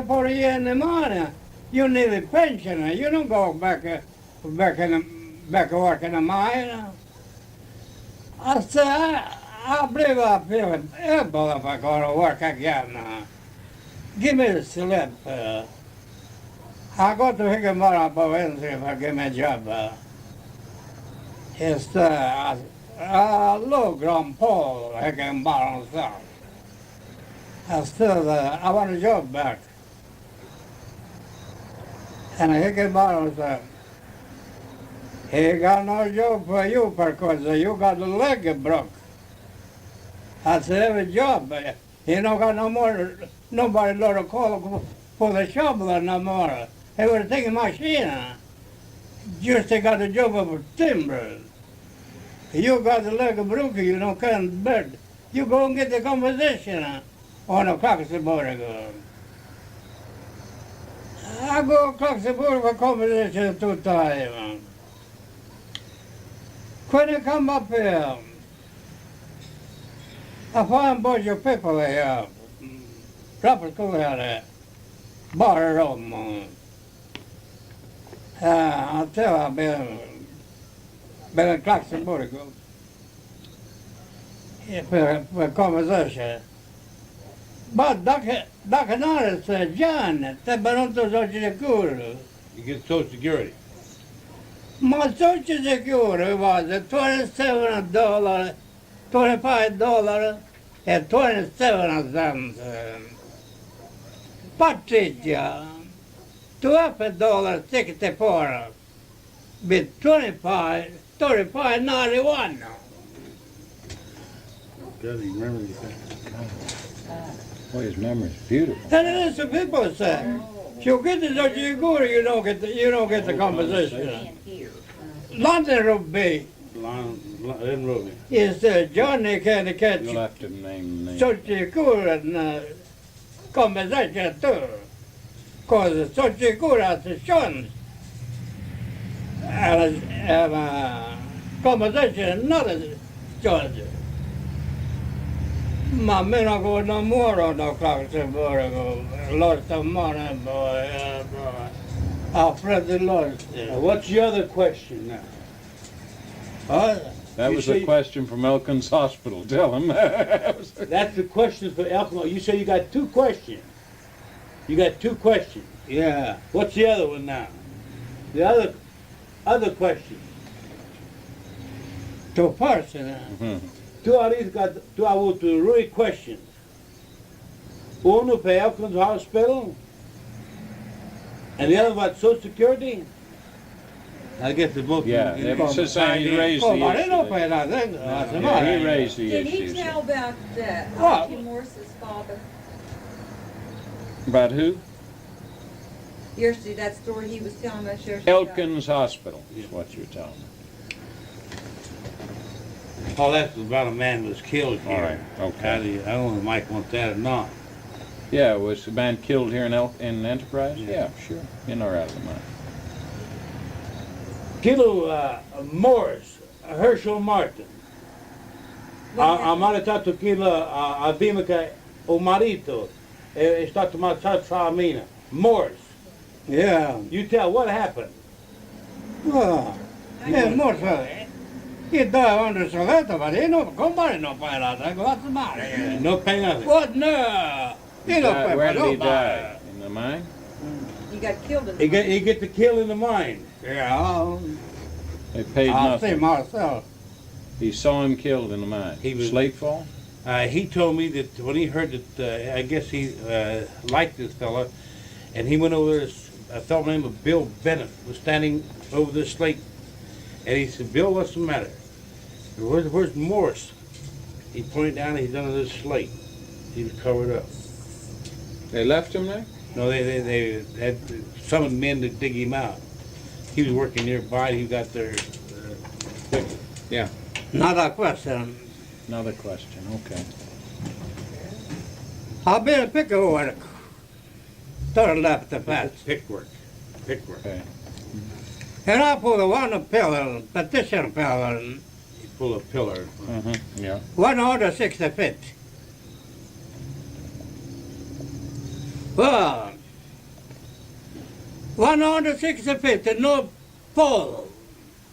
For a year in the morning, you need a pensioner. You don't go back to work in the mine. I said, I believe I feel able if I go to work again. Give me the slip. I go to Higginbottom for Wednesday if I give me a job. It's low ground pole, Higginbottom South. I want a job back. And Higginbottom said, he got no job for you because you got the leg broke. I said, every job, but he don't got no more, nobody to call for the shoveler no more. Everything machine. Just got a job of timber. You got the leg broke, you don't can't bed. You go and get the composition on a Coxaborg. I go to Coxaborg for composition 2 times. When you come up here, I find a bunch of people here, proper school here, bar room. I'll tell you, I've been in Luxembourg for conversation. But Dr. Norris said, John, te benvenuto Social Security. You get Social Security. My Social Security was $27, $25, and 27 cents. Patricia, $12.64, with 25, 35.91. Does he remember anything? Boy, his memory's beautiful. And it is the people say, you get the Social Security, you don't get the composition. London Ruby is Johnny can catch You'll have to name the name. Social Security and compensation too. Because Social Security has a chance. And compensation not a chance. My men are going no more on the clock. Lost some money, boy. Afraid they lost it. What's your other question now? That You was see- a question from Elkins Hospital. Tell him. That's the question for Elkhorn. You say you got 2 questions. You got 2 questions. Yeah. What's the other one now? The other question. To person. Two of these got 2 hours to really questions. One for Elkins Hospital, and the other about Social Security. I guess the both. Yeah, they were just saying he raised the Oh, I didn't know issue. pay nothing. That's the Yeah, matter. he raised the Did he issue. tell about What? Kim Morris's father? About who? Yesterday, that story he was telling us yesterday. Elkins Hospital is what you're telling me. Oh, that's about a man who was killed here. All right, okay. I don't know if Mike wants that or not. Yeah, was the man killed here in Enterprise? Yeah, sure. In or out of the mine. Kilo Morris, Herschel Martin. Amaritato kilo abimaka o marito. É stato mazzata a mina. Morris. Yeah. You tell what happened. Well, yeah, more so. He died under Soleta, but he no, somebody no pay nothing. What's the matter? No pay nothing. What? No. He no pay Where for did he nobody. die? In the mine? He got killed in He the get the kill in the mine. Yeah. They paid I'll see nothing. myself. He saw him killed in the mine. He was- Slate fall? He told me that when he heard that, I guess he liked this fella, and he went over there. A fellow named Bill Bennett was standing over the slate, and he said, "Bill, what's the matter? Where's Morris?" He pointed down, and he's under this slate. He was covered up. They left him there? No, they had summoned men to dig him out. He was working nearby. He got there quickly. Yeah. Another question. Another question, okay. I've been a picker work. Turn left the fence. Pickwork. Okay. And I put one pillar, petition pillar, He pulled a pillar. Yeah. 160 feet. Well, 165, no pole.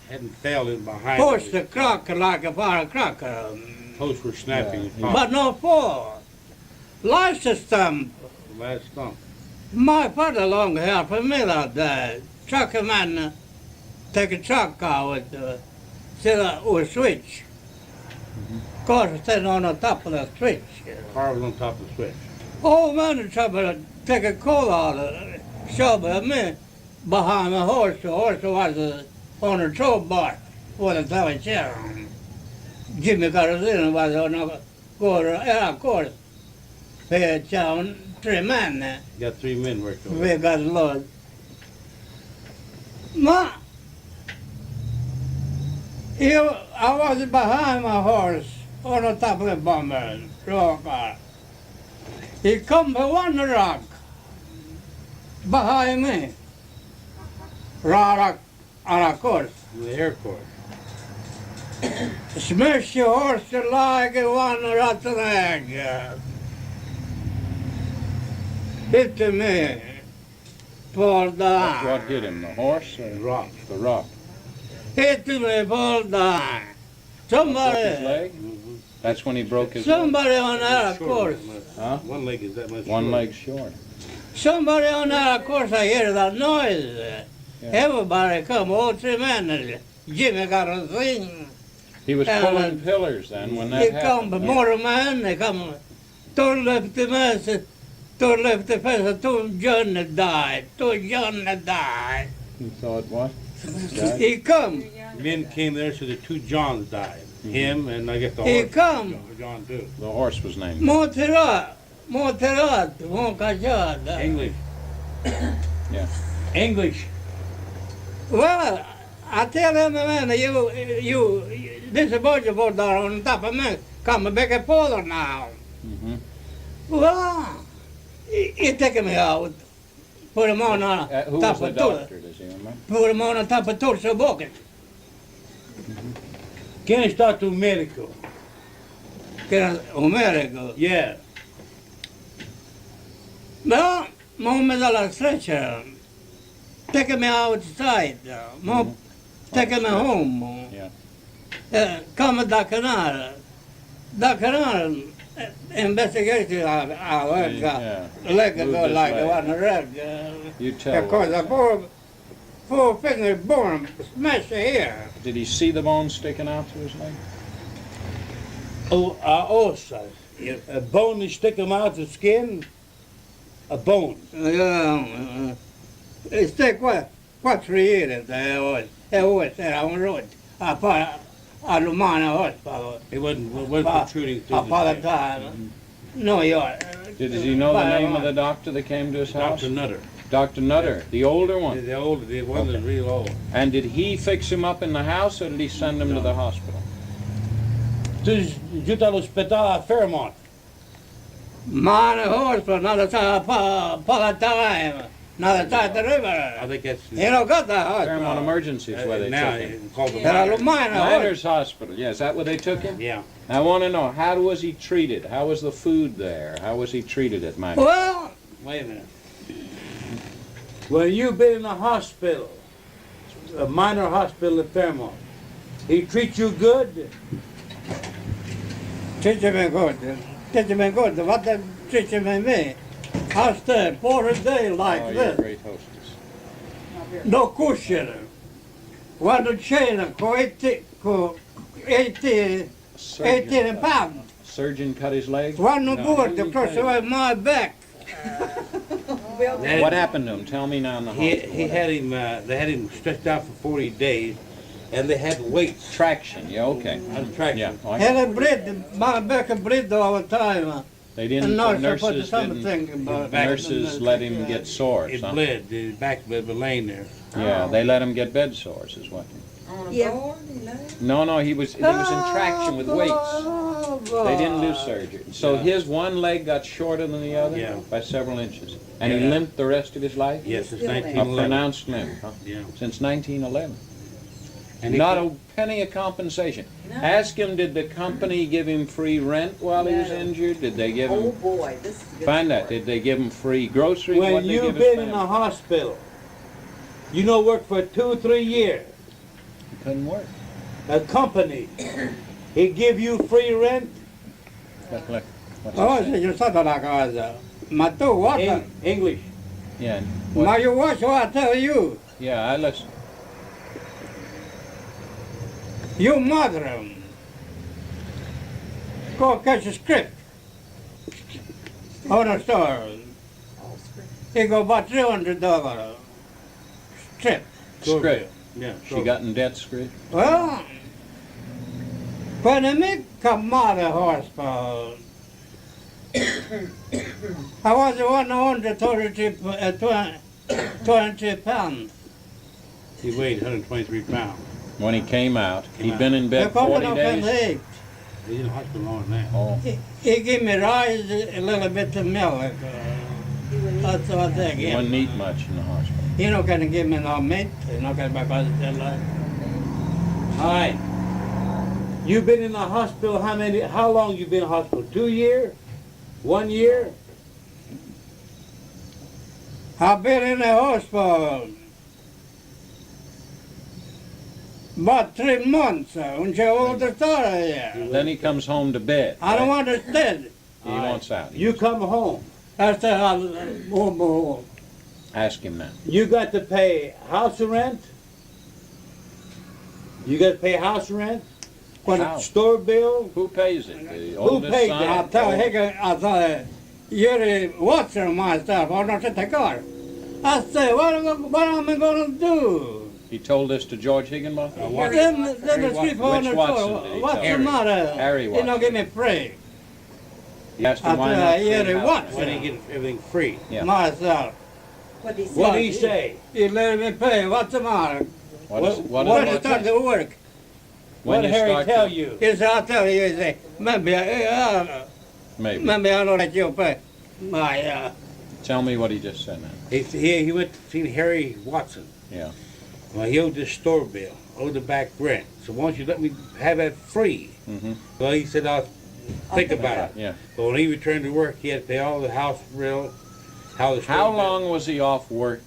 Hadn't fell in behind Post it. the cracker like a firecracker. Posts were snapping. Yeah. and But no pole. License stamp. last stump. My father long hair for me like that. Trucker man take a truck car with a switch. Car stand on the top of the switch. Car was on top of the switch. Old man in trouble take a coal out of shovel me behind the horse. The horse was on a tow bar for the tower chair. Jimmy got us in and was on a course. They found 3 men there. Got 3 men worked over. We got lost. Ma, I was behind my horse on the top of the bomber, rock car. He come to one rock behind me. Rock on a course. The air course. Smash your horse like one rotten egg. Hit me. Fall down. What hit him, the horse or Rock. the rock? Hit me, fall down. Broke his Somebody, leg? That's when he broke his somebody on that Short course. that much. Huh? One leg is that much. leg. One short. leg short. Somebody on that course, I hear that noise. Everybody come, all 3 men. Jimmy got a thing. He was And, pulling pillars then when that They come, happened. but more man, they come. 2 left the mess, 2 left the face, 2 John that died, 2 John that died. You thought what? Died? He come, Men came there, so the 2 Johns died. Him and I guess the he horse. come. John too. The horse was named. Monterat, Moncajada. English. Yeah. English. Well, I tell him, man, this is about you put there on top of me. Come back and pull it now. Mm-hmm. Well, he take me out. Put him on Who top was the of two. doctor, does he remember? Put him on top of Tulsa bucket. Quem está tu médico? Que era America. Yeah. No, moment la stretcher. Take me outside. Take me home. Yeah. Come da canal. Da canal. Investigation I work. Yeah. Leg Moved go his like leg. one red. You tell. Because what the happened. four finger bone smash here. Did he see the bone sticking out through his leg? Oh, also. A bone is sticking out the skin. A bone. Stick what? 4 years I always said on the road. I don't mind a horse. It wasn't protruding through the Father skin. time. No, you're. Does he know the name of the doctor that came to his house? Dr. Nutter. Dr. Nutter, the older one. The older, the one that's real old. And did he fix him up in the house or did he send him to the hospital? Tu à l'hôpital à Fairmont. Mine a horse for another time, Father time. Another side the I river. think that's. You don't got that horse. Fairmont Emergency is where they now took him. it's called the There are Miners. mine a horse. Miners Hospital, yeah, is that where they took him? Yeah. I want to know, how was he treated? How was the food there? How was he treated at Miners? Well, Wait a minute. When you've been in a hospital, a minor hospital at Fairmont, he treat you good? treat me good. Treat me good. What they treat me? I stay 4 days like Oh, you're a this. great hostess. No cushion. One chain, go 18 Surgeon, pounds. surgeon cut his leg? One No, board he across didn't cut my back. They What happened to him? Tell me now in the hospital. He had him. They had him stretched out for 40 days, and they had weights. Traction, yeah, okay. On traction. Yeah, I- Had a bleed, my back bleed all the time. they And didn't, nurse the put nurses something didn't, about the nurses let him get sores, It huh? bled. His back bled, but laying there. Yeah, they let him get bed sores is what. On a Yeah. board, he laid? No, he was in traction with weights. They didn't do surgery. So Yeah. his one leg got shorter than the other Yeah. by several inches. And he Yeah. limped the rest of his life? Yes, it's Still there. A 1911. pronounced limp, huh? Yeah. Since 1911. And he Not put- a penny of compensation. No. Ask him, did the company give him free rent while he was No. injured? Did they give Oh, him, boy, this is a good find that, story. did they give him free groceries? When What'd they you've give his been in a family? hospital, You know, work for 2 or 3 years. He couldn't work. A company, he give you free rent. Look, what's Oh, he say? se just la casa. Ma tu what? English. Yeah, Ma you watch what I tell you. yeah, I listen. You mother him. Go catch a script. On a store. He go about $300. Strip. Script. Yeah. She got in debt script. Well, when I make come out of hospital, I was the one under 20 pounds. He weighed 123 pounds. When he came out, Came he'd out. been in They're bed coming 40 up in days. age. He's in the hospital longer than that. Oh, He gave me rice, a little bit of milk. That's what they he give. wouldn't eat much in the hospital. He not gonna give me no meat. He not gonna because it's like. All right. You've been in the hospital, how long you been in the hospital? 2 years? 1 year? I've been in the hospital about 3 months, when she older story here. Then he comes home to bed. I don't right? understand. He wants out. You come home. I said, I'll home. Ask him now. You got to pay house rent? You got to pay house rent? How? Store bill? Who pays it? The oldest pays son? it? I tell Higgins, I said, you're watching my stuff, I'm not in the car. I said, what am I gonna do? He told this to George Higginbotham? Then the street on the Which floor, Watson did he what's tell? the Harry. matter? Harry He Watson. don't give me free. He asked I him why said, not. yeah, free he house wants rent. When he get everything free. Yeah. Myself. What did he say? What did he say? He let me pay, what's the matter? What is, What When is, you start to work, when What you Harry start tell to- you? he said, I'll tell you, he say, maybe I don't let you pay. My, Tell me what he just said now. He went to see Harry Watson. Yeah. Well, he owed this store bill, owed the back rent. So why don't you let me have that free? Mm-hmm. Well, he said, I'll think about it. Yeah. But when he returned to work, he had to pay all the house bill, how How long was he off work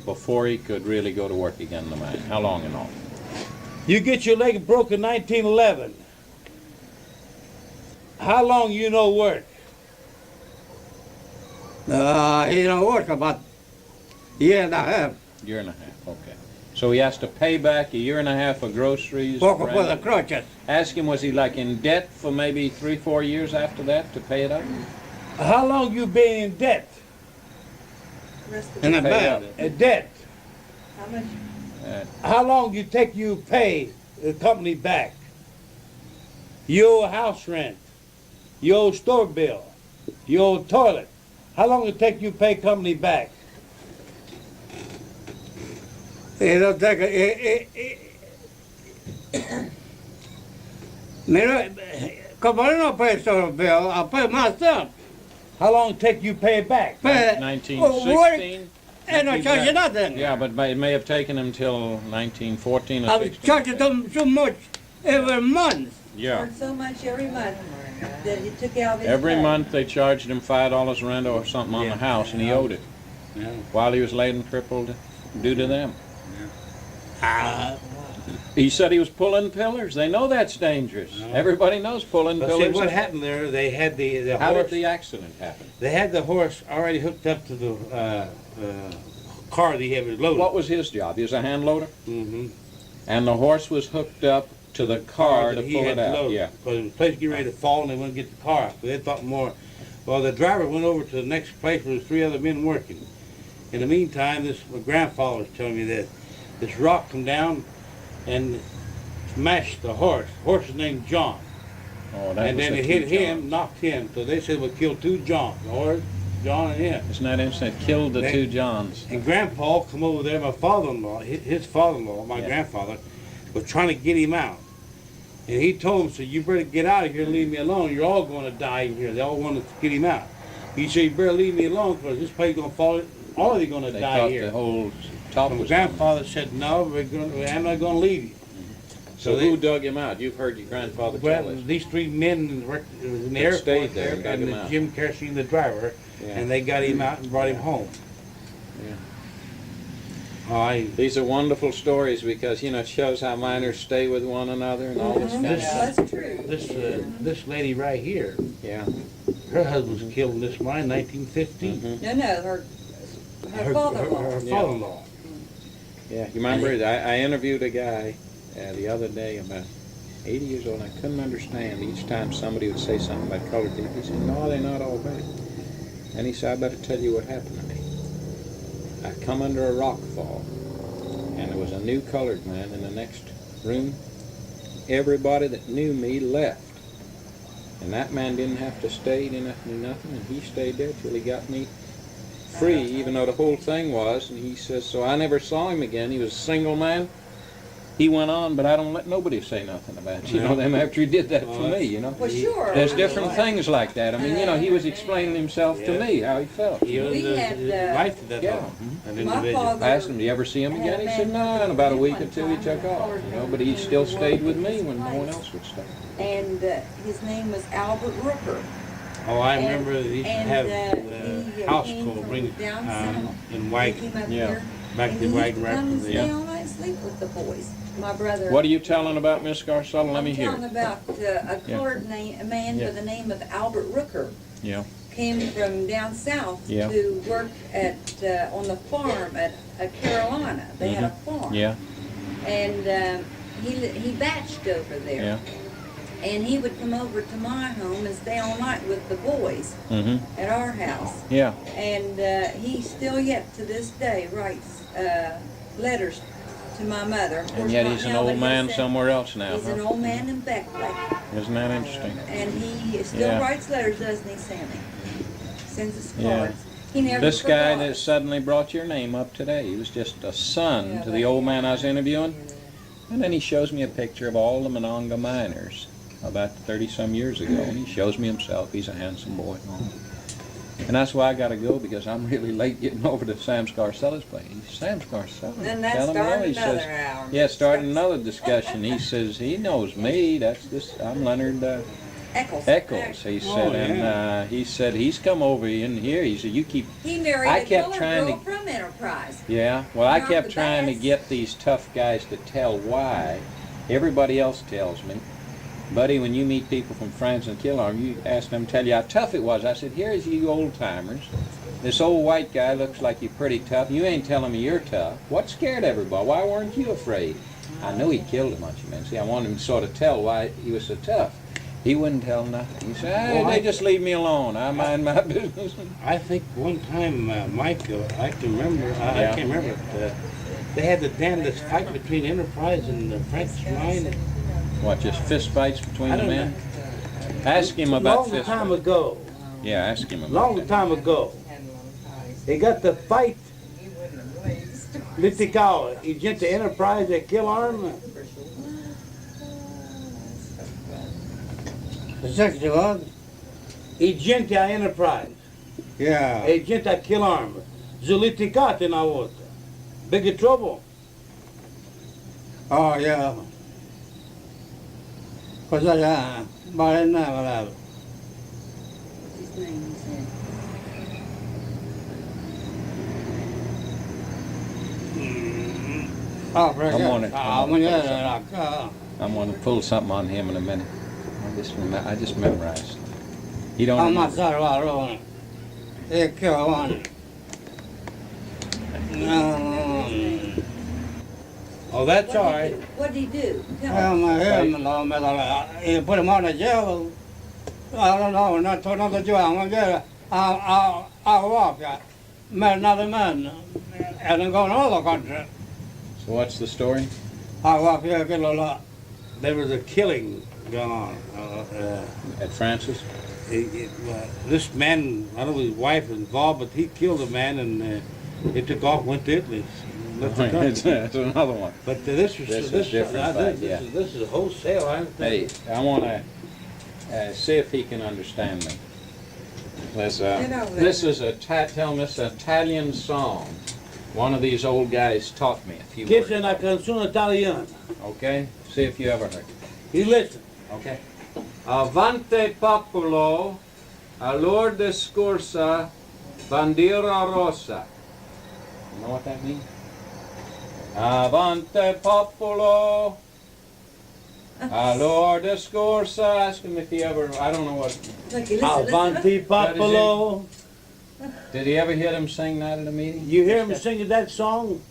before he could really go to work again in the mine? How long and all? You get your leg broke in 1911. How long you no work? he don't work about year and a half. Year and a half, okay. So he has to pay back a year and a half of groceries. Walk rent. with the crutches. Ask him, was he like in debt for maybe 3-4 years after that to pay it up? How long you been in debt? Rest of In the- the Pay bed. up. Debt. How much? How long you take you pay the company back? You owe house rent. You owe store bill. You owe toilet. How long it take you pay company back? He don't take come on, I don't pay store bill, I pay myself. How long it take you pay it back? Pay, 1916? and I charge you nothing. Yeah, but it may have taken him till 1914 or I was 16. charging them so much every month. Yeah. Earned so much every month that he took out of his Every pay. month they charged him $5 rent or something on Yeah. the house, and he owed it Yeah. while he was laid and crippled due to them. Ah, He said he was pulling pillars. They know that's dangerous. No. Everybody knows pulling But see, pillars. what happened there, they had the How horse, did the accident happen? they had the horse already hooked up to the car that he had loaded. What was his job? He was a hand loader, Mm-hmm. and the horse was hooked up to the car to he pull had it out. load. Yeah. Because it was place to get ready to fall and they wouldn't get the car out. So they thought more. Well, the driver went over to the next place where there was 3 other men working. In the meantime, my grandfather was telling me that this rock come down and smashed the horse. The horse was named John. Oh, that And was then the it hit two him, Johns. knocked him. So they said we killed 2 Johns. The horse, John and him. Isn't that interesting? It killed the They- 2 Johns. And Grandpa come over there, my father-in-law, his father-in-law, my Yeah. grandfather, was trying to get him out. And he told him, said, you better get out of here and leave me alone. You're all going to die in here. They all wanted to get him out. He said, you better leave me alone because this place is going to fall. All of you going to They die thought here. the whole top My was grandfather said, no, I'm not going to leave you. So they- who dug him out? You've heard your grandfather Well, tell us. these 3 men worked in the That airport stayed there there, and dug and him out. Jim Kerosene, the driver, Yeah. and they got him out and brought him home. These are wonderful stories because, you know, it shows how miners stay with one another and all this kind of stuff. That's true. This lady right here, Yeah. her husband was killed in this mine in 1915. Mhm. No, her father-in-law. Her Yeah. father-in-law. Yeah, you remember, I interviewed a guy the other day about 80 years old, and I couldn't understand each time somebody would say something about colored people. He said, no, they're not all bad. And he said, I better tell you what happened to me. I come under a rock fall, and there was a new colored man in the next room. Everybody that knew me left. And that man didn't have to stay, didn't have to do nothing, and he stayed there till he got me free, even though the whole thing was. And he says, so I never saw him again. He was a single man. He went on, but I don't let nobody say nothing about you know them after he did that for me, you know. Well, sure. There's different things like that. I mean, you know, he was explaining himself to me, how he felt. He owed We his had, life to that yeah. law, an My individual. father- I asked him, do you ever see him again? He said, no, in about a week or two he took off, you know, but he still stayed with me when no one else would stay. And his name was Albert Rooker. Oh, I And- remember they used to and, have he house came call from bring down in He wagon. came up Yeah. here, Back and to he wagon used to right come from and there. stay all night and sleep with the boys. My brother. What are you telling about Miss Scarcella? Let me I'm hear telling it. about a Yeah. colored a man Yeah. by the name of Albert Rooker. Yeah. Came from down south Yeah. to work at on the farm at Carolina. They had a farm. Yeah, And he batched over there. yeah. And he would come over to my home and stay all night with the boys Mm-hmm. at our house. Yeah. And he still yet to this day writes letters to my mother. Of And course, yet not he's an now, but old man he's somewhere else now, He's an huh? old man in Beckley. Isn't that interesting? And he still Yeah. writes letters, doesn't he, Sammy? Sends us Yeah. cards. He never This guy forgot. that suddenly brought your name up today, he was just a son Yeah, to the old man I was interviewing. And then he shows me a picture of all the Monongah miners about 30-some years ago. And he shows me himself. He's a handsome boy. And that's why I got to go, because I'm really late getting over to Sam Scarcella's place. Sam Scarcella. Then that tell him started all. He another says, hour. yeah, started another discussion. He says, he knows me. That's this. I'm Leonard Eccles. Eccles, he said. And yeah. he said, he's come over in here. He said, you keep... He married I a kept colored trying girl to- from Enterprise. Yeah, well, I Not kept the trying to best. get these tough guys to tell why. Everybody else tells me. Buddy, when you meet people from France and Killarm, you ask them to tell you how tough it was. I said, here's you old timers. This old white guy looks like you're pretty tough. You ain't telling me you're tough. What scared everybody? Why weren't you afraid? I know he killed a bunch of men. See, I wanted him to sort of tell why he was so tough. He wouldn't tell nothing. He said, Well, they just leave me alone. I mind my business. I think one time, Mike, I can remember, Yeah. I can't remember it, they had the damnedest fight between Enterprise and the French mine. What, just fist fights between I the don't men? Ask him about Long fist time fights. ago, Yeah, ask him about long that. time ago, they got the fight. Litikau, he went to Enterprise at Killarm. Exactly what? He went to Enterprise. Yeah. He went to Killarm. Zulitikat in our water. Big trouble. Oh, yeah. Cause I but never. His name, he said. Oh, I'm on it. I'm I'm going to pull something on him in a minute. I just memorized. He don't not remember. sorry about it. They kill one. Oh, that's all right. What did he do? Tell Well, me. you put him on the jail. I don't know, not to another jail. I'm gonna get it. I'll walk. Met another man and then go to another country. So what's the story? I walk here, get a lot. There was a killing going on. At Francis? This man, I don't know if his wife was involved, but he killed a man and he took off, went to Italy. Left the country. That's another one. But this was This is different fight, yeah. This is wholesale. I don't Hey, think. I want to see if he can understand me. This is tell him this Italian song. One of these old guys taught me a few Questa è words. una canzone italiana. Okay? See if you ever heard it. He listened. Okay. Avante popolo, allor discorsa, bandiera rossa. You know what that means? Avante popolo. Allora Scorsa. Ask him if he ever, I don't know what. Look, listen, Avanti Popolo. Did he ever hear them sing that at a meeting? You hear him singing that song?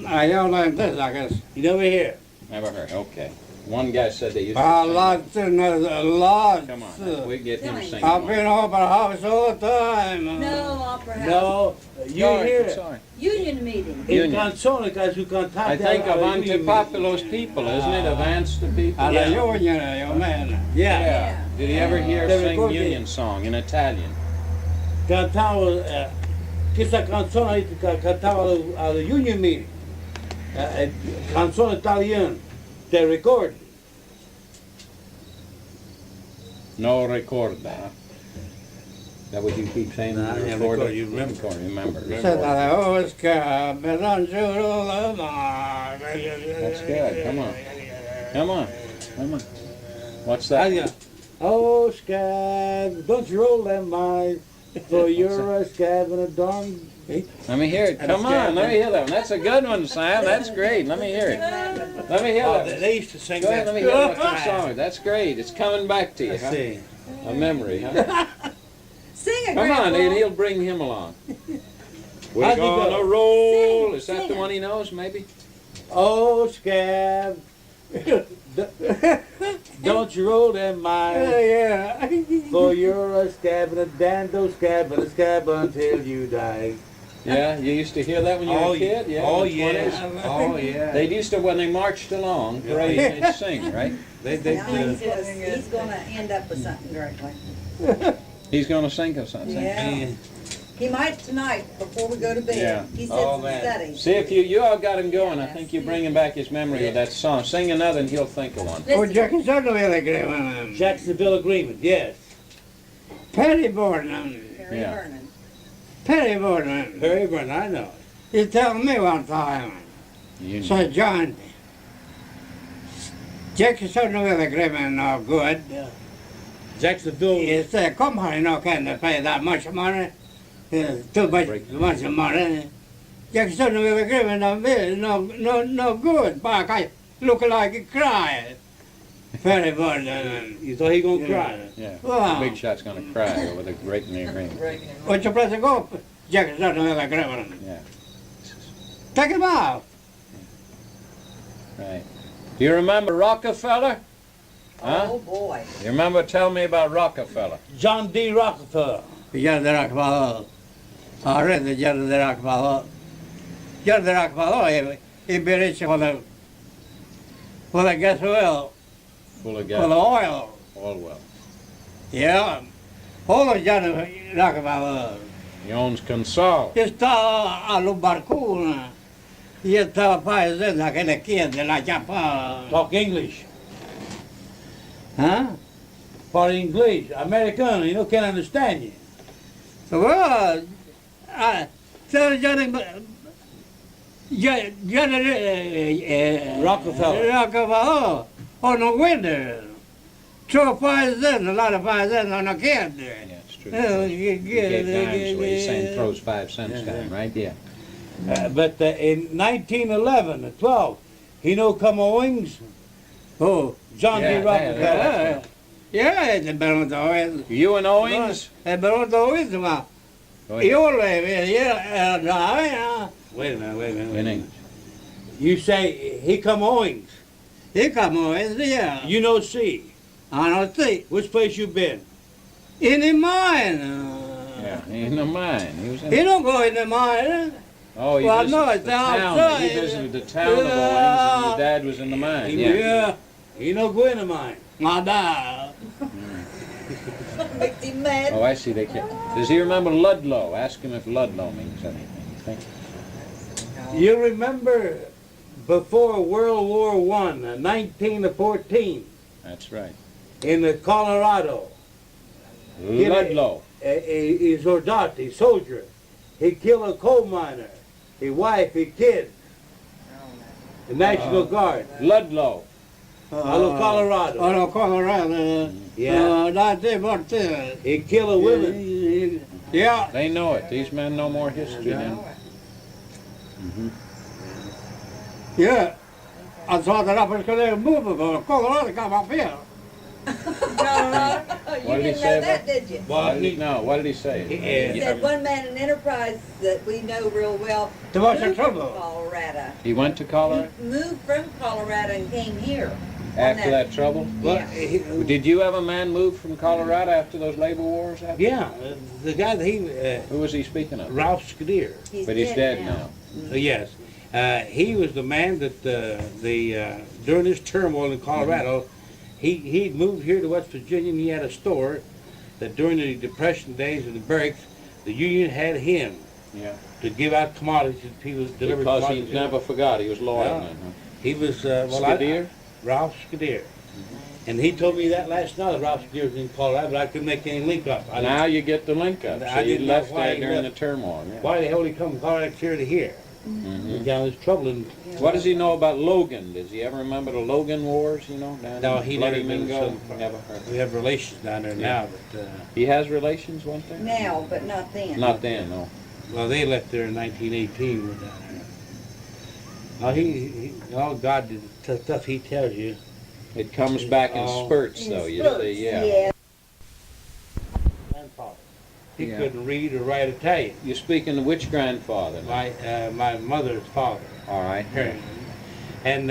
I don't like this, I guess. You never hear. Never heard. Okay. One guy said they used to I sing like to know the lots. Come on, we get him singing. I've one. been over the house all the time. No, Opera House. No, you Sorry, hear it. sorry. Union meeting. Il Union. canzone che su cantate. I think Avante Populo's people, isn't it? Advance the people. Alla Yeah. Union, you man. Yeah. Yeah. Did he ever hear They sing recorded it. Union song in Italian? Cantavo questa canzone che cantava alla Union meeting. Canzone italiana. They recorded. No ricorda. Is that what you keep saying? Nah, yeah, Recorda? record, you remember. Remember. Said alla Oscar, That's good. Come on. Come on. Come on. What's that? Oh, scab, don't you roll them eyes, for you're a scab and a darn. Let me hear it. Come on, let me hear that one. That's a good one, Sam. That's great. Let me hear it. Let me hear Oh, that they, one. they used to sing Go ahead, that. let me hear what you song. That's great. It's coming back to you, Let's huh? see. A memory, huh? Sing it, Come on, Grandpa. he'll bring him along. We're How'd you gonna go? roll. Sing, Is that sing the it. one he knows, maybe? Oh, scab, don't you roll them eyes, Yeah. for you're a scab and a dando scab and a scab until you die. Yeah, you used to hear that when you were a kid? Yeah. Oh, in the 20s? yeah. Oh, yeah. They used to, when they marched along, parading, they'd sing, right? Now he's gonna end up with something great. He's gonna sing us something. Yeah. He might tonight before we go to bed. Yeah. He said Oh, some man. study. See if you all got him going. I think you're bringing back his memory of that song. Sing another and he'll think of one. Oh, Listen, Jackie Sutherland agreement. Jacksonville Agreement, yes. Perry Borden. Harry Yeah. Vernon. Perry Borden. Very good, I know. He told me one time, You know. said, John, Jackie Sutherland agreement no good. Jacksonville, He said, come on, you know, can't pay that much money. Too much money. Jackie Sutherland agreement no good. Back I look like he cried. Perry Borden. you thought he gonna cry. Yeah. Wow. Big Shot's gonna cry over the breaking the agreement. What's your place to go? Jackie Sutherland agreement. Yeah. Take him out. Right. Do you remember Rockefeller? Huh? Oh boy. You remember? Tell me about Rockefeller. John D. Rockefeller. Gör det Rockefeller. Ja, rätt, gör det Rockefeller. Gör det Rockefeller i berich for the gas oil, Full of for gas. the oil. All well. Yeah. All of gör det Rockefeller. He owns Consol. Just ta alla barkorna. Jag tar pajsen när jag kid la chapa. Talk English. Huh? Part English. Americano, you know, can't understand you. Well, så gör det Rockefeller. On the window. Throw pajsen, a lot of pajsen on a kid. Yeah, it's true. He gave dimes away. He's saying throws 5 cents down, right? Yeah. But in 1911 and 12, he know come Owings, Oh, John Yeah, D. Rockefeller. yeah, det beror inte på. You and Owings? Det beror inte på va. Oh, Jag lever, ja. Wait a minute, wait a minute. In English. You say he come Owings. Det kommer, ja. You know see. Han har tid. Which place you been? In the mine. Yeah, in the mine. He was in. He don't go in the mine. Oh, you Well, visited no, it's the town. outside. You visited the town of Owings, and your dad was in the mine. Yeah. Yeah. He no go in the mine. My dad. Makes him mad. Oh, I see. They kept. Does he remember Ludlow? Ask him if Ludlow means anything. You think? You remember before World War I, 19 to 14, That's right. in the Colorado, Ludlow. a soldati, soldier. He killed a coal miner, his wife, his kid, the National Guard. Ludlow. Colorado. Colorado. Yeah. That's what. He killed a woman. Yeah. They know it. These men know more history than. Yeah. I thought that I was going to move it, but Colorado come up here. No, you What did he didn't say know that, about- did you? What did he, no, what did he say? He said one man in Enterprise that we know real well There was a moved from trouble. Colorado. He went to Colorado He moved from Colorado and came here. on after that trouble? Well, Yeah. Did you have a man move from Colorado after those labor wars happened? yeah, the guy that Who was he speaking of? Ralph Skadir. But he's dead now. Yes, he was the man that during this turmoil in Colorado, he moved here to West Virginia and he had a store that during the Depression days of the barracks, the union had him Yeah. to give out commodities to people that delivered Because he commodities. never forgot. He was loyal Yeah. then, huh? He was Skadir? Ralph Skadir. And he told me that last night that Ralph Skadir was in Colorado, but I couldn't make any link up. I Now you get the link up. I So you didn't know left why there he during the left. turmoil. Yeah. Why the hell did he come from Colorado here to here? Mhm. Down this trouble and What does he know about Logan? Does he ever remember the Logan Wars, you know? Down No, in he Bloody never been Mingo? so- Never heard. we have relations down there now, but He has relations, one thing? Now, but not then. Not then, no. well, they left there in 1918. We're down there. All God did the stuff He tells you. It comes back in Oh. spurts, though, you Spurts, see, yeah. yeah. Grandfather, he Yeah. couldn't read or write Italian. You're speaking of which grandfather? now? My mother's father, All right. and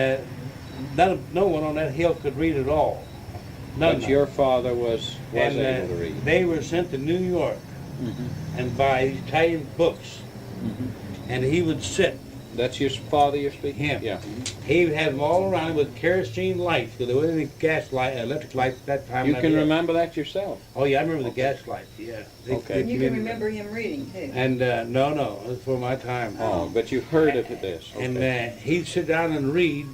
no one on that hill could read at all. None. But your father was and able to read. they were sent to New York Mhm. and buy Italian books, Mhm. and he would sit. That's your father you're speaking? Him. Yeah. He would have them all around with kerosene lights, because there wasn't any gas light, electric lights at that time. You not can yet. remember that yourself? Oh yeah, I remember the gas lights. Yeah. Okay. You can remember him reading too. And no, it was for my time. Oh, but you've heard of this. And Okay. he'd sit down and read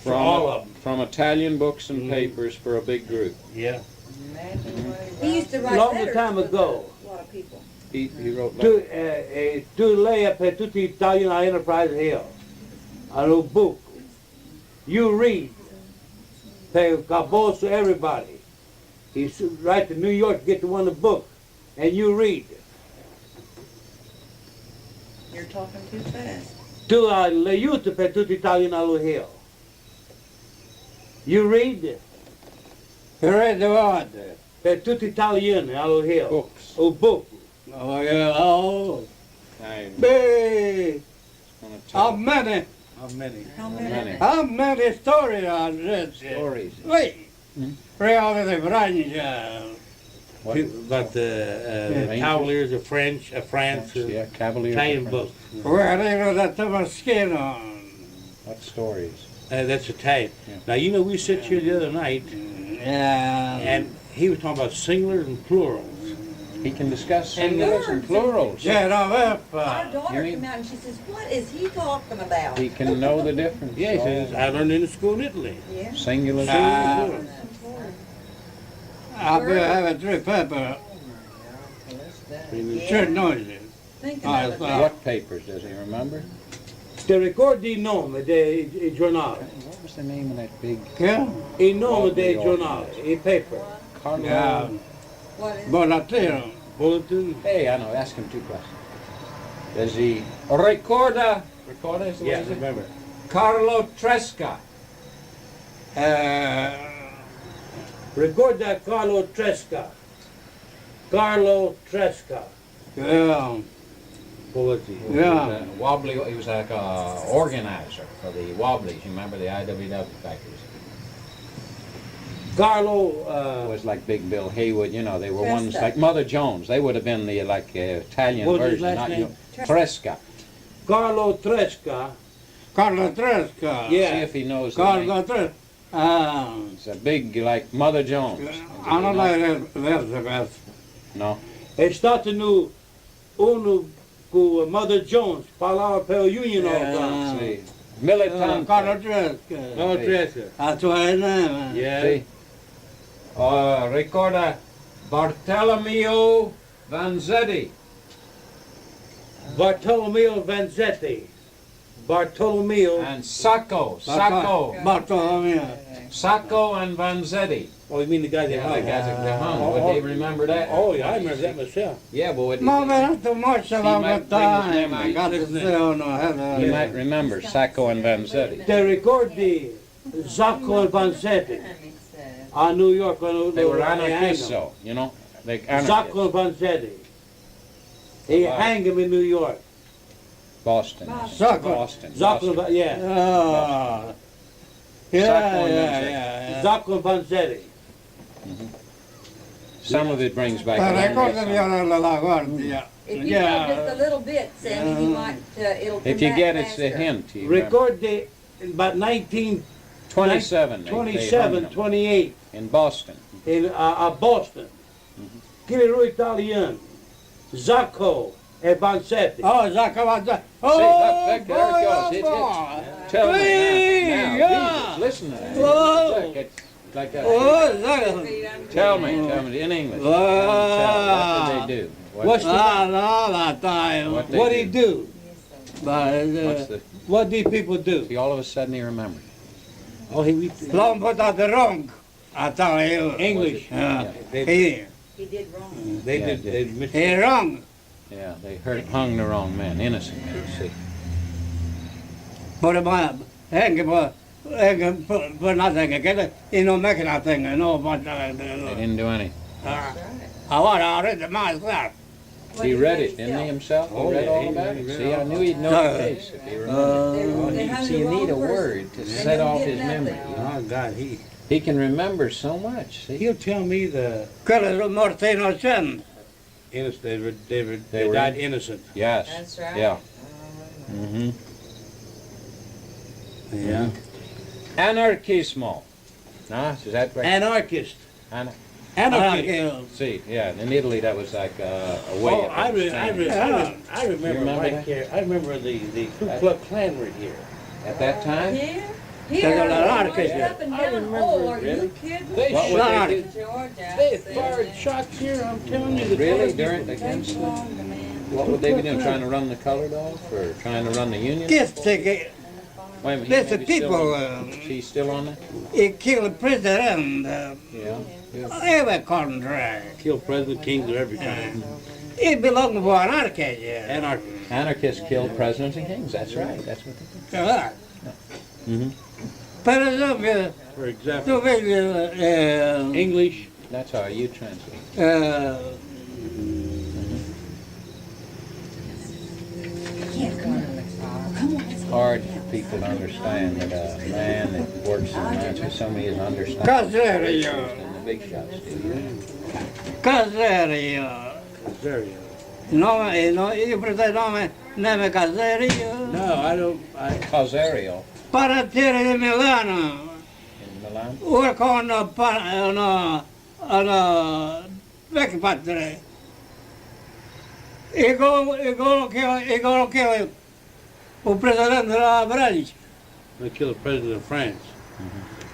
for all of them. From Italian books and Mhm. papers for a big group. Yeah. He used to write Long letters time to ago. a lot of people. He wrote Tu, letters. tu lei per tutti gli italiani a Enterprise Hill. A book. You read. Per caboose to everybody. He write to New York to get to one of the book. And you read. You're talking too fast. Tu l'aiuto per tutti gli italiani allo Hill. You read. You read the word. Per tutti gli italiani allo Hill. Books. O book. Oh, yeah, oh. I'm Big. gonna How tell many? How many? How many. many? How many stories I read? stories. Wait. Hmm? Reality French. What? About the Rangers? Cavaliers of France, Yeah, Cavalier. Italian book. Where they were that took my skin on. What stories? That's Italian. Yeah. Now, you know, we sit here the other night, Yeah. and he was talking about singulars and plurals. He can discuss And singulars and plurals. Get up. Our daughter You mean- came out and she says, "What is he talking about?" He can know the difference. Yeah, he says, I learned in the school in Italy. Yeah. Singulars. Ah. Plurals. I will have a three pepper. Sure noisy. Thinking Ah, of it's it. not- What papers does he remember? Ti ricordi il nome dei giornali? What was the name of that big Yeah. Il nome dei giornali, i paper, Carlo? Yeah. What is Buonasera. bulletin. Hey, I know. Ask him two questions. Does he Ricorda is the way Yeah, is it? remember. Carlo Tresca. Ricorda Carlo Tresca. Carlo Tresca. Yeah. Bulletin. Yeah. Wobbly. He was like a organizer for the Wobblies. You remember the IWW factories? Carlo, It was like Big Bill Haywood. You know, they were ones Tresca. like Mother Jones. They would have been the Italian What was his version, last not name? you. Tresca. Carlo Tresca. Carlo Tresca. Yeah. See if he knows the name. Carlo Tresca. It's a big, like Mother Jones. I don't know that's the best. No. È stato uno con Mother Jones, parlava per Union all See. Militante. Carlo Tresca. Carlo Tresca. That's why his name. Yeah. See. Ricorda Bartolomeo Vanzetti. Bartolomeo Vanzetti. Bartolomeo. And Sacco. Bartolomeo. Sacco and Vanzetti. Oh, you mean the guy that Yeah, hung? the guys that hung. Would they remember that? Oh, yeah, I remember that myself. Yeah, but what No, not too much about might the bring his time. I memories, got to isn't it? say on the head. you might remember Sacco and Vanzetti. They record the Zacco and Vanzetti on New York. They were anarchists, so, you know. Like Zacco and anarchists. Vanzetti. He Wow. hanged him in New York. Boston. Sacco. Boston. Zacco, Boston. yeah. Yeah, Sacco and yeah, Vanzetti. yeah. Zacco and Vanzetti. Some of it brings back Ma memories. ricordami la guardia. If you got just a little bit, Sammy, you might, it'll come If you back get it's a faster. hint. You remember. Record the about 27. they 1927, hung them 28 in Boston. in Boston. Che lui italiano. Zacco e Vanzetti. Oh, Zaccavanza. Oh, look, there it boy, goes. oh, It boy. Tell me Hey, now. yeah. Jesus, listen to that. Whoa. Look, it's like a, Oh, Zaccavanza. tell me in English. Wow. What did they do? What's the Ah, no, that time. What they what did he do? But, What's the? What did people do? See, all of a sudden he remembered. Oh, he long put out the wrong. I tell you. English. Yeah. They, He did wrong. they Yeah, did. they They did. missed he wrong. Yeah, they hung the wrong man, innocent man. See, But my put nothing again. He don't make nothing. No, but they didn't do anything. I want to read it myself. He read it, didn't he himself? Oh, He read yeah, all he about read it. it See, I all. knew he'd know the case if he remembered. See, you need a word to set off his memory. Oh God, He can remember so much. See? he'll tell me the Quello mortino sen. innocent. They They were died innocent. Yes. That's right. Yeah. Mm-hmm. Yeah. Anarchismo. Nah, is that right? Anarchist. Ana- Anarchist. See, yeah, in Italy that was like a way Oh, of I understanding. remember remember Mike that? here. I remember the Ku Klux Klan were here. At that time, Here? They're Here, gonna right anarchist. up and I down. remember Oh, are really. you kidding? They What would shot. they do? Georgia. They fired shots here. I'm telling you. The Really? colored During people- against the, Long, the man. what would they be doing? Trying to run the colored off, or trying to run the union? Just take it. Wait a minute, There's the maybe still people. on- She's still on that? He killed president. Yeah. Every country. Kill President Kings of every kind. He belonged for anarchy. Yeah. Anarchist. Anarchists killed presidents and kings. That's right. That's what they Mm-hmm. did. Per esempio, For example, tu vedi English. That's how you translate. Hard for people to understand that a man that works in Manchester, somebody is understanding. Caserio. And the big shots do. Caserio. Caserio. Nome, no, io prendo nome Caserio. No, I don't. Caserio Parattiere di Milano. in Milan. Work on a back factory. He go kill o presidente della Francia. They killed the president of France.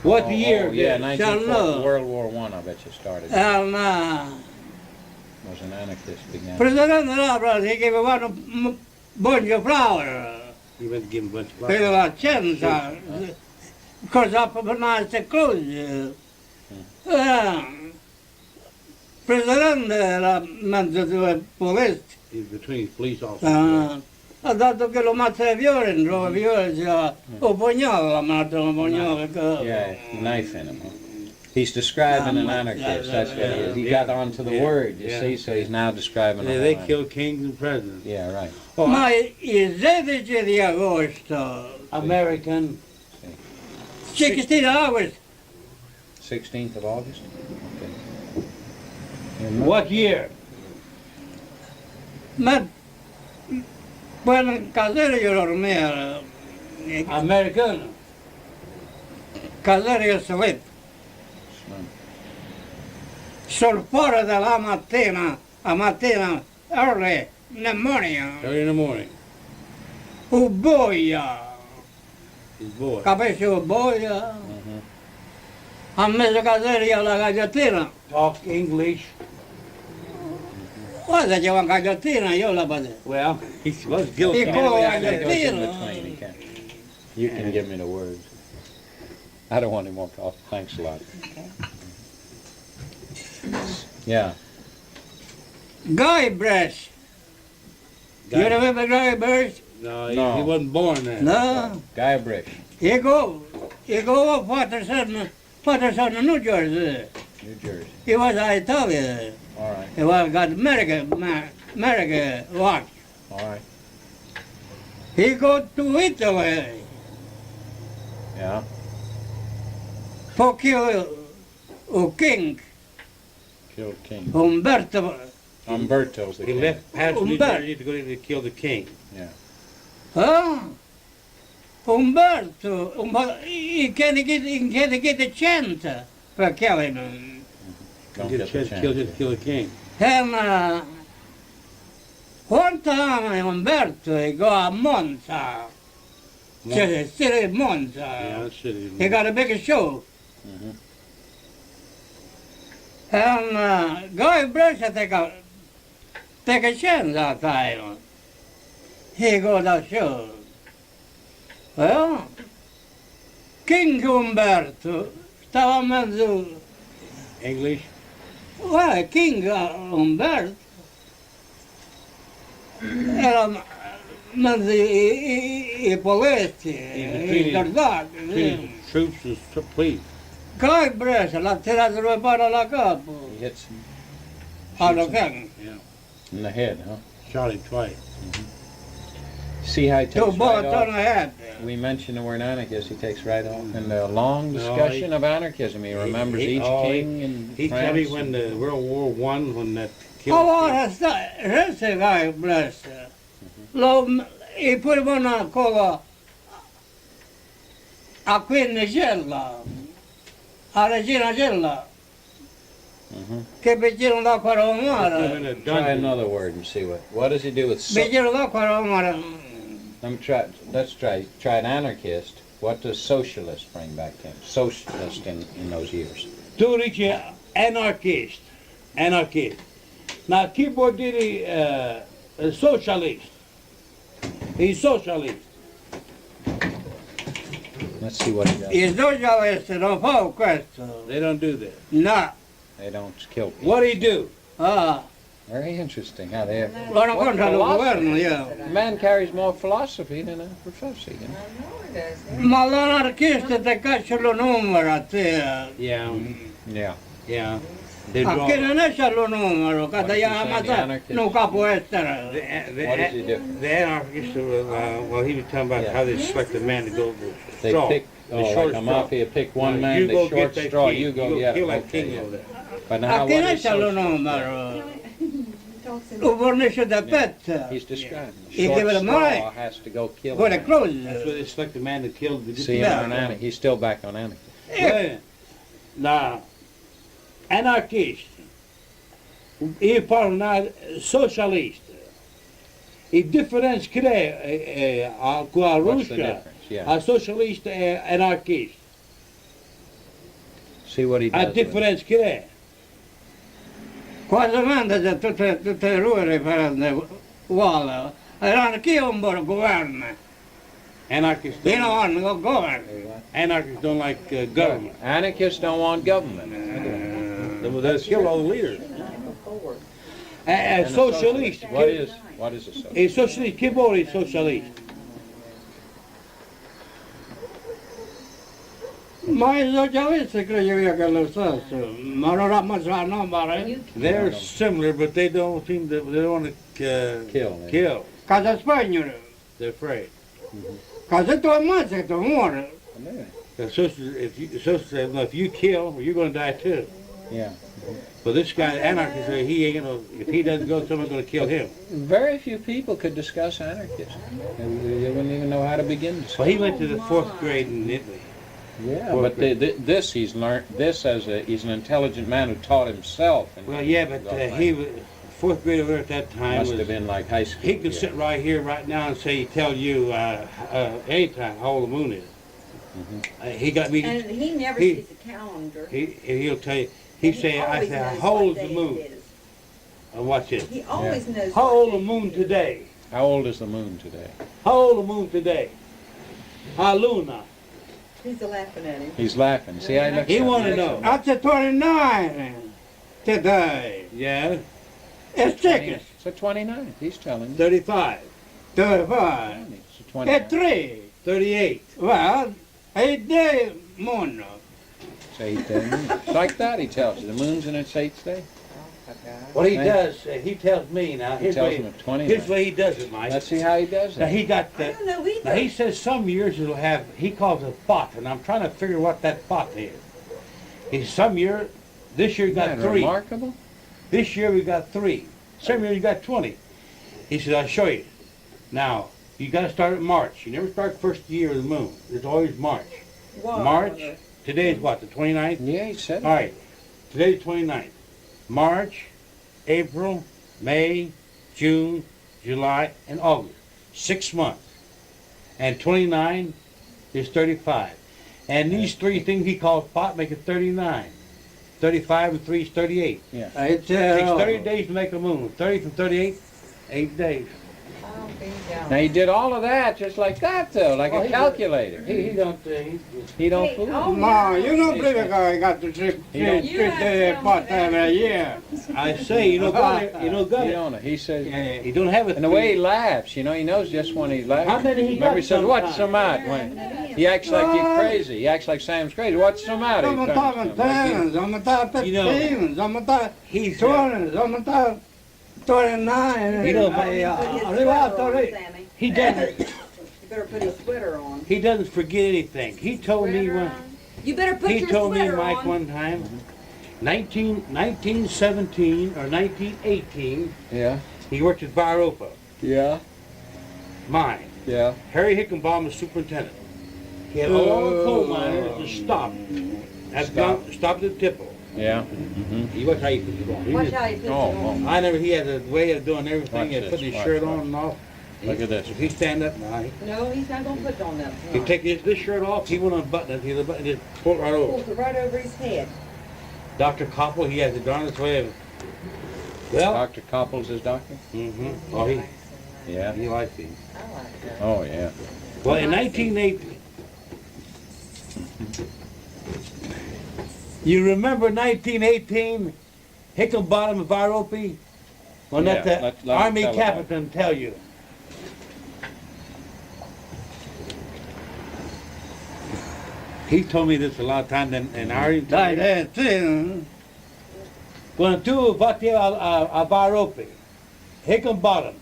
What year? Oh, yeah, did- 1940, World War I bet you started. No. Was an anarchist began. Presidente della Francia, he gave one a bunch of flowers. You went to give him a bunch of Per flowers. la cenza. Because up pronounced close. Presidente della mezzo due police. He's between police officers. Ha dato che lo mazza Viore, trova Viore, o pugnale l'ha matto, un pugnale. Yeah, knife in him. Huh? He's describing an anarchist. That's what he is. He got onto the word, you yeah. see, so he's now describing. Yeah, a they whole killed kings and presidents. Yeah, right. Oh, Ma il 16 di agosto, American. 16 August, 16th of August. Okay. What year? ma quel Caserio dormia, American. Caserio sleep. Sul fuori della mattina, a mattina, early in the morning, Early in the morning. boia, His boy. capisci boia? Ha messo Caserio alla gagliettina. Talk English. Cosa che un cagliottina io la base. Well, he was guilty. He called I on gotta go in the between, he can. You can give me the words. I don't want him walk off. Thanks a lot. Yeah. Guybrush. You remember Guybrush? No, No. he wasn't born then. No. Guybrush, He go Patterson, New Jersey. New Jersey. He was Italian. All right, He was got American watch. all right. He go to Italy Yeah. for kill a king, Killed King. Umberto. Umberto's the He king. left Patterson, New Umberto. Jersey to go to kill the king. Huh? Umberto. He can't get a chance for killing him. Don't Get a get the chance to chance. kill the king. And one time Umberto he go a Monza. City Monza. Yeah, that's it. He got a big show. Mhm. And Guybrush take a chance that time. He go to show. Well, King Umberto stava mezzo. English? Well, King Umberto era mezzo i polizia, i soldati. Between his troops and police. Guybrush l'ha tirato due palo alla capo. He hits him Allo King. in the head, huh? Shot him twice. See how he takes Two right bullets off? on the head. We mentioned the word anarchist, he takes right off. In the long No, discussion of anarchism, he remembers each king in He told me France. when the World War I, when that Oh, killed what is that? This Guybrush. Lo, he put him on a cola a Queen Gella, a Regina Gella, Mhm. che vicino l'acqua him in romana. a Try dungeon. another word and see what does he do with Vicino l'acqua romana. let's try an anarchist. What does socialist bring back to him? Socialist in those years. Tu dici anarchist. Anarchist. Now, chi vuol dire socialist? He's socialist. Let's see what he does. I socialisti non fa questo. They don't do that. No. They don't kill people. What do he do? Ah, Very interesting how they have. vanno What contro il philosophy? governo, io. Man carries more philosophy than a professor, you know. I know it does. Ma l'anarchista ti caccia il numero a te. Yeah, Yeah. yeah. They A draw. che non esce il numero, che What ti is he saying, the ammazza, anarchist? non capo essere. What does he do? The anarchist, well, he was talking about Yeah. how they select a man to go with They straw. pick, the like short a straw. mafia, pick one Now, man, you the go short get that straw, king. you go, yeah, kill that okay. king Yeah. over there. But A now che what ne is c'è il social? numero? Talks in Lo fornisce da pezzo. He's describing. He Short give it a straw money. has to go kill Con a le man. That's why close. they select a man to kill the See, Yeah. on anarchy. He's still back on anarchy. Bem, na anarquista e para socialista. E diferença que é com a What's the Rússia, difference? Yeah. a socialista é anarquista. See what he A does. with it. diferença que é. Quando manda c'è tutte le rue riprende uguali. L'anarchia è un buon governo. Anarchists Io don't, non governo. anarchists don't like government. Anarchists don't want government. They'll kill all the leaders. before. A socialista. What is a socialist? E socialista, que bom é socialista? Ma i socialisti credo io che è lo stesso. Ma non ammazza numero. They're similar, but they don't seem to, they don't want to Kill. kill. Casa spagnolo. They're afraid. Casa tu ammazzi tu muori. The social said, if you kill, you're going to die too. Yeah. But this guy, anarchist, he ain't gonna. If he doesn't go, someone's going to kill him. Very few people could discuss anarchism. They wouldn't even know how to begin to. Well, he went to the 4th grade in Italy. Yeah, but this he's learned. This he's an intelligent man who taught himself. And Well, yeah, but he was 4th grade over at that time. must Was, have been like high school. he could yeah. sit right here, right now, and say, tell you anytime how old the moon is. He got me. And he never He- sees a calendar. He'll tell you. He And say, I always say, knows how what old's the day moon? it is. watch this. He always knows. How what old to the moon do. today? How old is the moon today? How old the moon today? How luna? He's laughing at him. He's laughing. See, I look. He wanna know. That's a 29 today. Yeah, It's chicken. It's a 29. He's telling you. 35, 35. It's a 29. It's 3. 38. Well, 8 days moon. It's 8 day moon. It's like that, he tells you. The moon's in its 8th day. What he Right. does, he tells me now. He Here's tells way, him at 29. here's the way he does it, Mike. Let's see how he does Now it. he got I the. don't know either. Now he says some years it'll have. He calls it a thought, and I'm trying to figure what that thought is. He some year, this year he got Isn't that 3. remarkable? This year we got 3. Some year you got 20. He said, I'll show you. Now, you got to start at March. You never start first year of the moon. It's always March. Wow. March, today is what, the 29th? Yeah, he said it. All right, today's 29th. March, April, May, June, July, and August. 6 months. And 29 is 35. And these 3 things he calls pot make it 39. 35 and 3 is 38. Yeah. It It's takes 30 days to make a moon. 30 from 38, 8 days. I'll be down. Now he did all of that just like that though, like Oh, a he calculator. He don't, He don't Hey, fool. oh, Ma, you don't believe a guy got to trip He don't- You have to the tell pot me that. every year. I say, you don't got it. You don't got He it. don't. He says, You don't have it. and the way he laughs, you know, he knows just when he's laughing. How many he Remember got he says, "What's the sometimes?" matter?" When he acts like he's crazy. He acts like Sam's crazy. What's the matter? I'm He on turns top to of him like he- 10s, I'm on top of You know, 15s, I'm on top He's 20s, I'm on top 29. You know, Put his arriba, sweater on, sorry. Sammy. he doesn't. You better put his sweater on. He doesn't forget anything. He told me Sweater when. on. You better put He your told me, sweater Mike, on. one time, 1917 or 1918, Yeah, he worked at Viropa, yeah, mine. yeah. Harry Hickenbaum was superintendent. He had all the coal miners to stop. Stop at the tipple. Yeah. He watch how he puts it on. He Watch just- how he puts Oh, it on. I never. He had a way of doing everything. Watch He had this, putting his watch, shirt watch. on and off. Look at this. If he stand up now, No, he's not gonna put it on that. he'd take this shirt off. He wouldn't unbutton it. He'd unbutton it, pull it right over. Pulls it right over his head. Dr. Koppel, he has the darndest way of. Well. Dr. Koppel's his doctor? Oh, Yeah. he likes him. I like that. Oh, yeah. Well, in 1918, you remember 1918, Hickenbottom of Viropi? Well, Yeah, let the let him Army tell about it. captain tell you. He told me this a lot of times, and I already told Like you. that, see? Quando tu vatti a Viropi, Hickenbottom,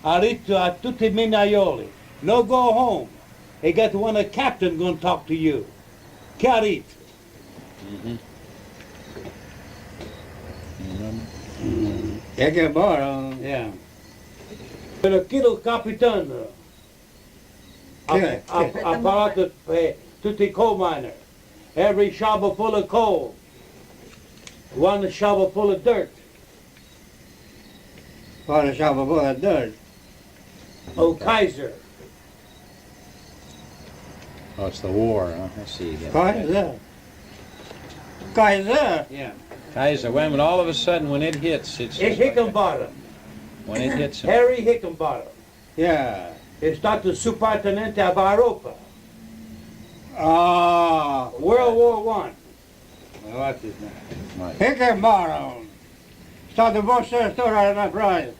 ha detto a tutti i minaioli, no go home. He got one of the captain going to talk to you. Che ha detto? You can borrow. Yeah. Pero chiedo capitano. Che? Ha parlato tutti i coal miner. Every shovel full of coal. One shovel full of dirt. For the shovel full of dirt. Oh, Kaiser. Oh, it's the war, huh? I see. Yeah. Kaiser. Kaiser. Yeah. Kaiser, wait a minute, all of a sudden when it hits, it's It's just like that. Hickenbottom. When it hits him. Harry Hickenbottom. Yeah. It's stato superintendente a Viropa. Ah. World War One. Well, what's his name? Right. Hickenbottom. Started Buster store in that price.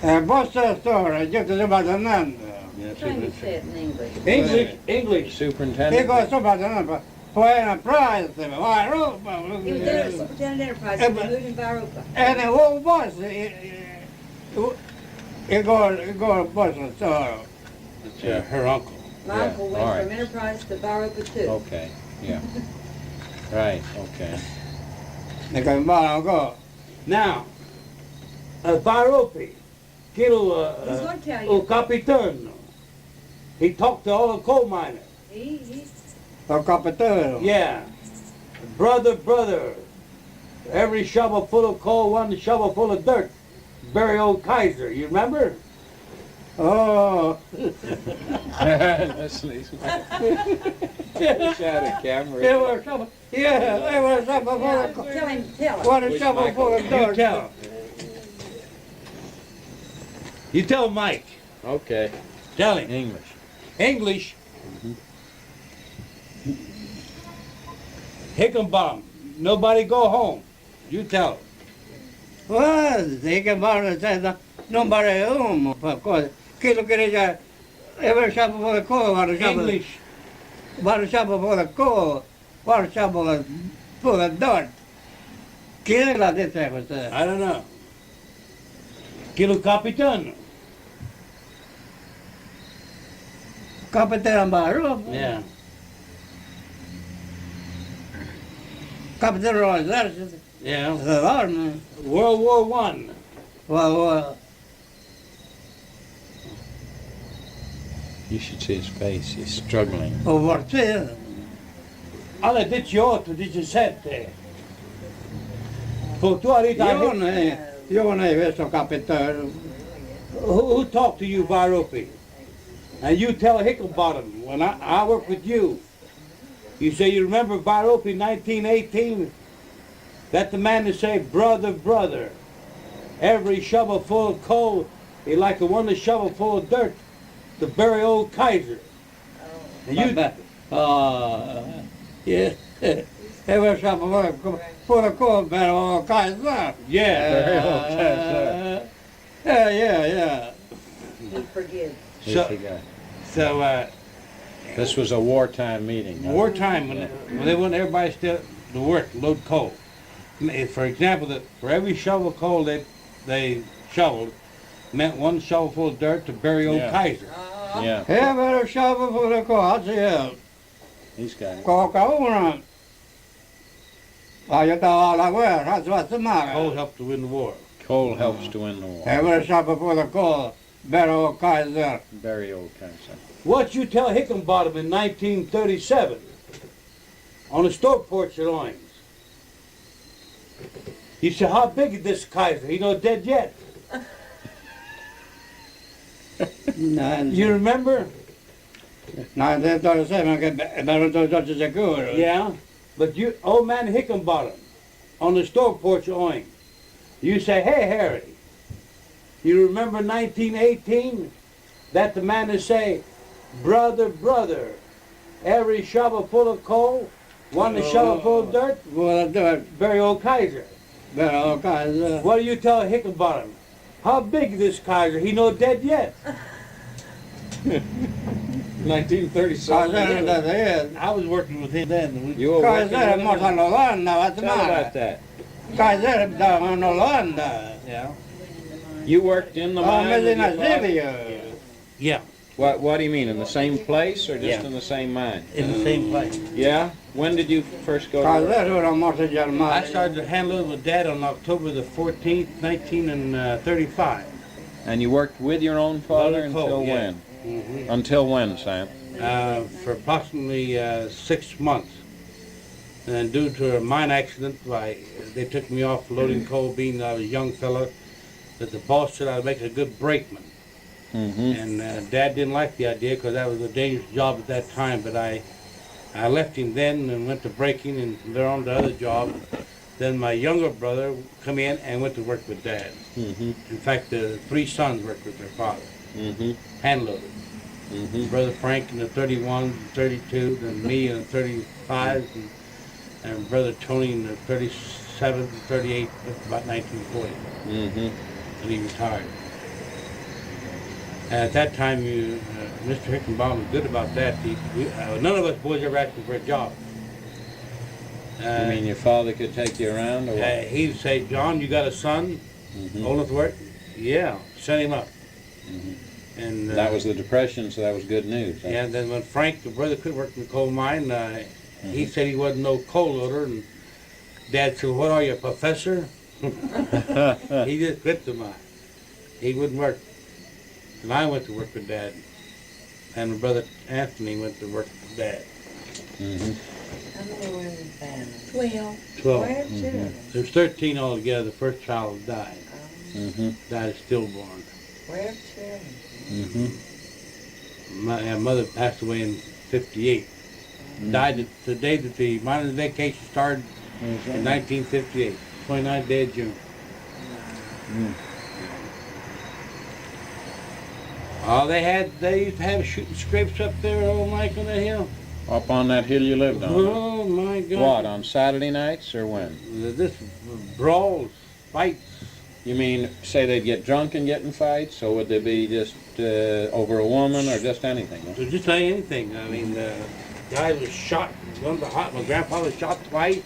Yeah. Buster store, just about the name. Yeah, Trying to say it in English. English. He Superintendent. goes about the name. For a price, He was there at and Superintendent Enterprise, Yeah, he but- moved in Viropa. the whole bus, it go bus store. It's her uncle. My Yeah, uncle all went right. from Enterprise to Viropa too. Okay, yeah. Right, okay. They go tomorrow go. Now, Viropi, Kilo He's gonna tell you. O Capitano. He talked to all the coal miners. He Or Capitano. Yeah. Brother. Every shovel full of coal, one shovel full of dirt. Bury old Kaiser, you remember? Oh, Listen, he's wish I had a camera. there was some, yeah, there was some Yeah, for the, tell him, tell him. what is Which some Michael? for the You door? tell. You tell Mike. Okay, Tell him. English. English. Hickenbottom. Nobody go home. You tell him. Well, they can borrow the nobody home, of course. Kilo que every shop for the coal, what a shop, English. what a shop for the coal, what a shop for the dirt. Kill la this was I don't know. Kilo Capitan. Capitán Barro, Yeah. Capitán Roger, Yeah. the army. World War One. Well, You should see his face. He's struggling. overseas. Alla dit je åt och dit je sett det. För du har inte... Jag är som kapitän. Who talked to you, Baropi? And you tell Hicklebottom, when I work with you, you say you remember Baropi 1918? That the man to say, brother, brother. Every shovel full of coal, he like the one to shovel full of dirt to bury old Kaiser. And you, Yeah. Det var samma för the coal barrel och Kaiser. yeah. Yeah. He forgives. Here's So- the guy. So, This was a wartime meeting. Huh? wartime, when they want everybody still to work, load coal. For example, that for every shovel of coal they shoveled, meant one shovel full of dirt to bury old Yeah. Kaiser. Yeah, Här var det shovel för the coal. Ja. he's got it. Kaka. Ja, jag tar alla where. That's what the Coal matter. helped to win the war. Coal helps to win the war. Här var det shovel för the coal. Barrel och Kaiser. Very old Kaiser. What you tell Hickenbottom in 1937 on the store porch at Owings? He said, how big is this Kaiser? He not dead yet. You remember? Nej, det tar det sig. Man kan bara ta sig kur. Yeah. But you, old man Hickenbottom, on the store porch at Owings, you say, hey, Harry, you remember 1918? That the man to say, brother, brother, every shovel full of coal, one to shovel full of dirt, Våra dörr. bury old Kaiser. Barrel och Kaiser. What do you tell Hickenbottom? How big is this Kaiser? He not dead yet. 1937. Kaiser är det. I was working with him then. You were working Kaiser with måste him? ha landa. Vad det Tell about matter? that. Kaiser där har något landa. Yeah. You worked in the Ja, mine med with sina your father? silver. Yeah, What do you mean, in the same place or just Yeah. in the same mine? in the same place. Yeah? When did you first go to work? Kaiser hur de måste göra. I started to handle it with Dad on October the 14th, 1935. And you worked with your own father Loaded coal, until yeah. when? Mm-hmm. Until when, Sam? For approximately 6 months. And then due to a mine accident, they took me off loading coal being I was a young fella, that the boss said I'd make a good brakeman. Mm-hmm. And Dad didn't like the idea because that was a dangerous job at that time, but I left him then and went to braking and they're on to other jobs. Then my younger brother come in and went to work with Dad. Mm-hmm. In fact, the 3 sons worked with their father, Mm-hmm. hand loaded. Mm-hmm. Brother Frank in the 31, 32, then me in the 35, and Brother Tony in the 37, 38, about 1940, Mm-hmm. and he retired. And at that time, Mr. Hickenbaum was good about that. None of us boys ever asked him for a job. You mean your father could take you around or what? He'd say, John, you got a son, Mhm. old enough to work? Yeah, send him up. Mhm. And That was the Depression, so that was good news. Huh? yeah, and then when Frank, the brother, could work in the coal mine, he said he wasn't no coal loader, and Dad said, what are you, a professor? He just quit the mine. He wouldn't work. And I went to work with Dad. And my brother Anthony went to work with Dad. Mm-hmm. How many were in the family? 12. 12. 12 children. There's 13 altogether. The first child died. Mm-hmm. Died of stillborn. 12 children. Mm-hmm. My mother passed away in 58. Died the day that the miners' vacation started in 1958, 29th day of June. Mm. Oh, they used to have shooting scrapes up there, old Mike, on that hill. Up on that hill you lived on? Oh my God! What, on Saturday nights or when? This brawls, fights. You mean, say they'd get drunk and get in fights, or would they be just over a woman, or just anything? Huh? So just say anything. I mean, the guy was shot. My grandpa was shot twice,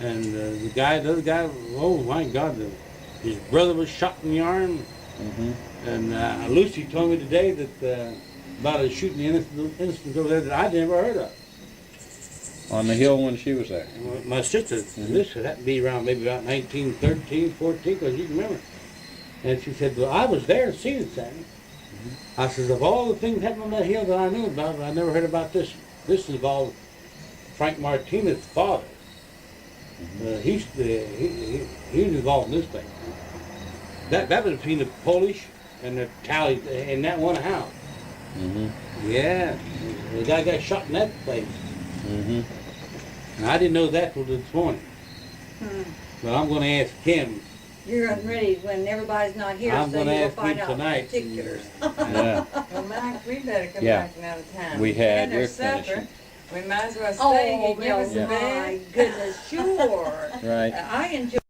and the other guy. Oh my God! His brother was shot in the arm. And Lucy told me today that about a shooting incident over there that I'd never heard of. On the hill when she was there? My sister, this had to be around maybe about 1913, 14, because you can remember. And she said, well, I was there and seen it, Sammy. I says, of all the things happening on that hill that I knew about, I never heard about this. This involved Frank Martinez's father. He was involved in this thing. That was between the Polish and the Italians in that one house. Yeah, the guy got shot in that place. And I didn't know that till this morning. But I'm going to ask him. You're getting ready when everybody's not here, I'm so gonna you'll ask find him out the tonight. particulars. Yeah. Well, Mike, we better come Yeah. back another time. We had, And there's we're supper. finishing. We might as well stay and give us a Oh, my bed. goodness, sure. Right. I enjoy